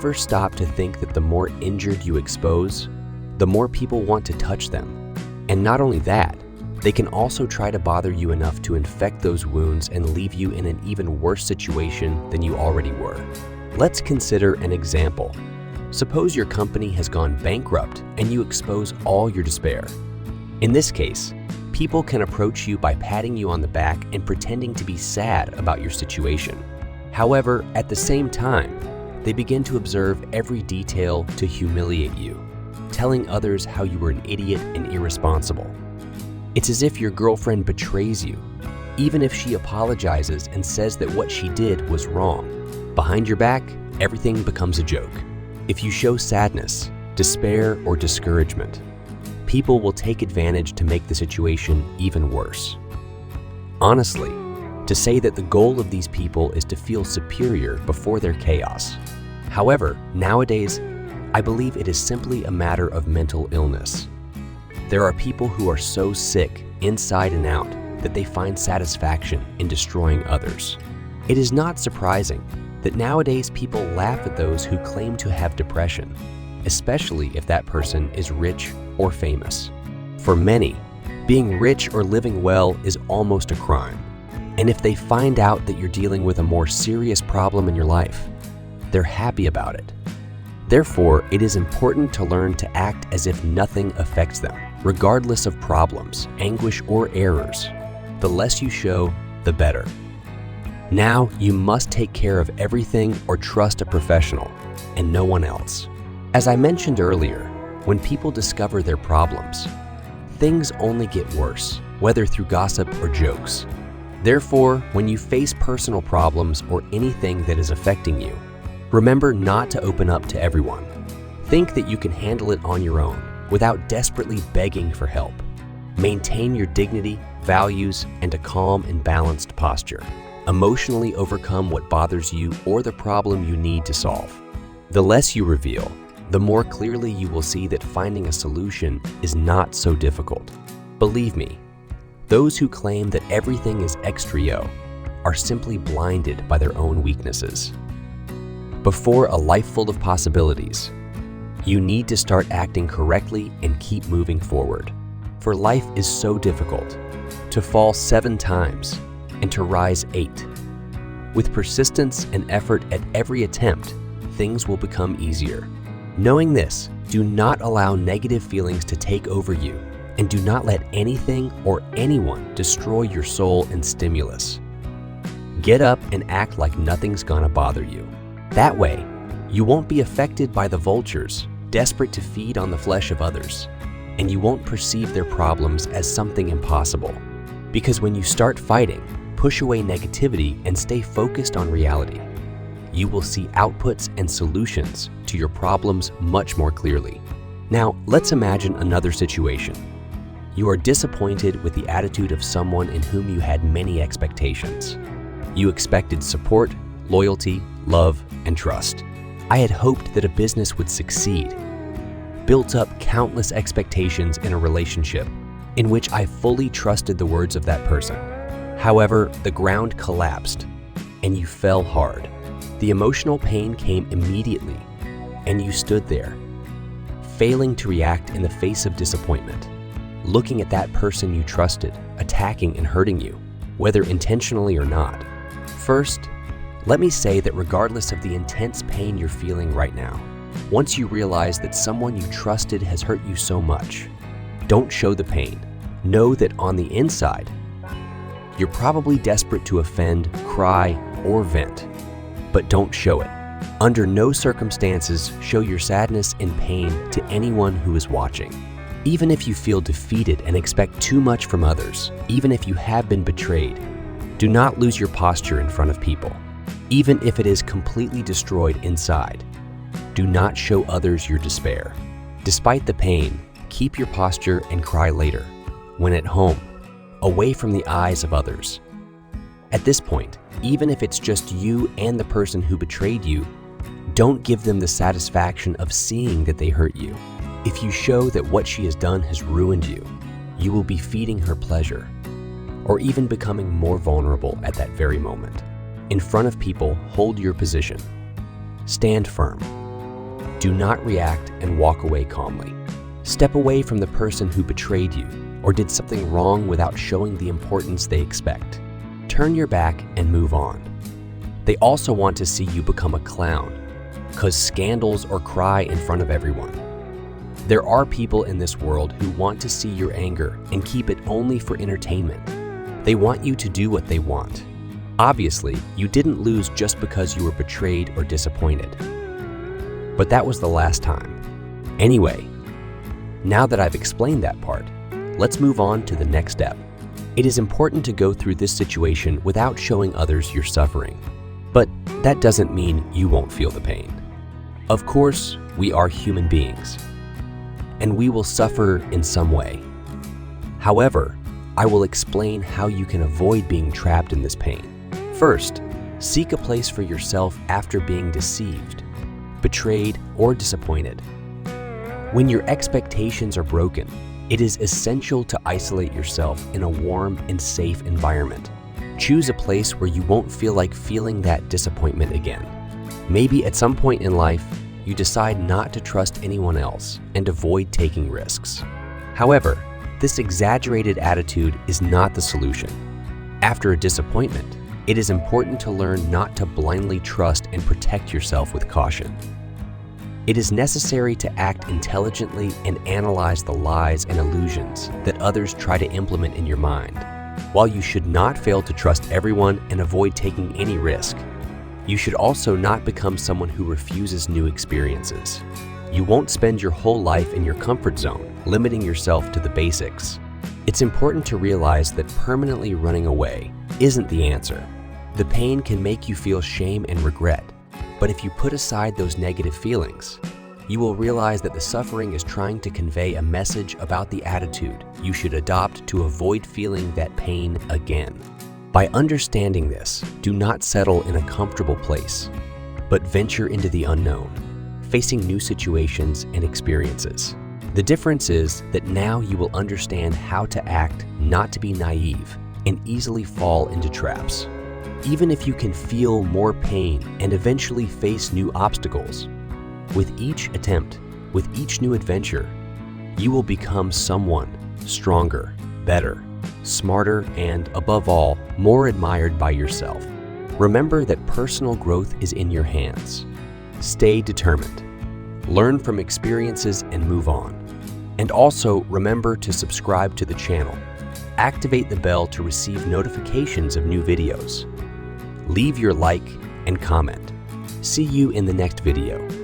ever stop to think that the more injured you expose, the more people want to touch them? And not only that, they can also try to bother you enough to infect those wounds and leave you in an even worse situation than you already were. Let's consider an example. Suppose your company has gone bankrupt and you expose all your despair. In this case, people can approach you by patting you on the back and pretending to be sad about your situation. However, at the same time, they begin to observe every detail to humiliate you, telling others how you were an idiot and irresponsible. It's as if your girlfriend betrays you, even if she apologizes and says that what she did was wrong. Behind your back, everything becomes a joke. If you show sadness, despair, or discouragement, people will take advantage to make the situation even worse. Honestly, to say that the goal of these people is to feel superior before their chaos. However, nowadays, I believe it is simply a matter of mental illness. There are people who are so sick inside and out that they find satisfaction in destroying others. It is not surprising that nowadays people laugh at those who claim to have depression, especially if that person is rich or famous. For many, being rich or living well is almost a crime. And if they find out that you're dealing with a more serious problem in your life, they're happy about it. Therefore, it is important to learn to act as if nothing affects them, regardless of problems, anguish, or errors. The less you show, the better. Now, you must take care of everything or trust a professional and no one else. As I mentioned earlier, when people discover their problems, things only get worse, whether through gossip or jokes. Therefore, when you face personal problems or anything that is affecting you, remember not to open up to everyone. Think that you can handle it on your own without desperately begging for help. Maintain your dignity, values, and a calm and balanced posture. Emotionally overcome what bothers you or the problem you need to solve. The less you reveal, the more clearly you will see that finding a solution is not so difficult. Believe me, those who claim that everything is extrio are simply blinded by their own weaknesses. Before a life full of possibilities, you need to start acting correctly and keep moving forward. For life is so difficult. To fall 7 times and to rise 8. With persistence and effort at every attempt, things will become easier. Knowing this, do not allow negative feelings to take over you, and do not let anything or anyone destroy your soul and stimulus. Get up and act like nothing's gonna bother you. That way, you won't be affected by the vultures desperate to feed on the flesh of others, and you won't perceive their problems as something impossible. Because when you start fighting, push away negativity and stay focused on reality, you will see outputs and solutions to your problems much more clearly. Now, let's imagine another situation. You are disappointed with the attitude of someone in whom you had many expectations. You expected support, loyalty, love, and trust. I had hoped that a business would succeed, built up countless expectations in a relationship in which I fully trusted the words of that person. However, the ground collapsed and you fell hard. The emotional pain came immediately and you stood there, failing to react in the face of disappointment, looking at that person you trusted, attacking and hurting you, whether intentionally or not. First, let me say that regardless of the intense pain you're feeling right now, once you realize that someone you trusted has hurt you so much, don't show the pain. Know that on the inside, you're probably desperate to offend, cry, or vent, but don't show it. Under no circumstances show your sadness and pain to anyone who is watching. Even if you feel defeated and expect too much from others, even if you have been betrayed, do not lose your posture in front of people. Even if it is completely destroyed inside, do not show others your despair. Despite the pain, keep your posture and cry later, when at home, away from the eyes of others. At this point, even if it's just you and the person who betrayed you, don't give them the satisfaction of seeing that they hurt you. If you show that what she has done has ruined you, you will be feeding her pleasure, or even becoming more vulnerable at that very moment. In front of people, hold your position. Stand firm. Do not react and walk away calmly. Step away from the person who betrayed you or did something wrong without showing the importance they expect. Turn your back and move on. They also want to see you become a clown, cause scandals or cry in front of everyone. There are people in this world who want to see your anger and keep it only for entertainment. They want you to do what they want. Obviously, you didn't lose just because you were betrayed or disappointed. But that was the last time. Anyway, now that I've explained that part, let's move on to the next step. It is important to go through this situation without showing others you're suffering. But that doesn't mean you won't feel the pain. Of course, we are human beings, and we will suffer in some way. However, I will explain how you can avoid being trapped in this pain. First, seek a place for yourself after being deceived, betrayed, or disappointed. When your expectations are broken, it is essential to isolate yourself in a warm and safe environment. Choose a place where you won't feel like feeling that disappointment again. Maybe at some point in life, you decide not to trust anyone else and avoid taking risks. However, this exaggerated attitude is not the solution. After a disappointment, it is important to learn not to blindly trust and protect yourself with caution. It is necessary to act intelligently and analyze the lies and illusions that others try to implement in your mind. While you should not fail to trust everyone and avoid taking any risk, you should also not become someone who refuses new experiences. You won't spend your whole life in your comfort zone, limiting yourself to the basics. It's important to realize that permanently running away isn't the answer. The pain can make you feel shame and regret, but if you put aside those negative feelings, you will realize that the suffering is trying to convey a message about the attitude you should adopt to avoid feeling that pain again. By understanding this, do not settle in a comfortable place, but venture into the unknown, facing new situations and experiences. The difference is that now you will understand how to act, not to be naive, and easily fall into traps. Even if you can feel more pain and eventually face new obstacles, with each attempt, with each new adventure, you will become someone stronger, better, smarter, and above all, more admired by yourself. Remember that personal growth is in your hands. Stay determined. Learn from experiences and move on. And also remember to subscribe to the channel. Activate the bell to receive notifications of new videos. Leave your like and comment. See you in the next video.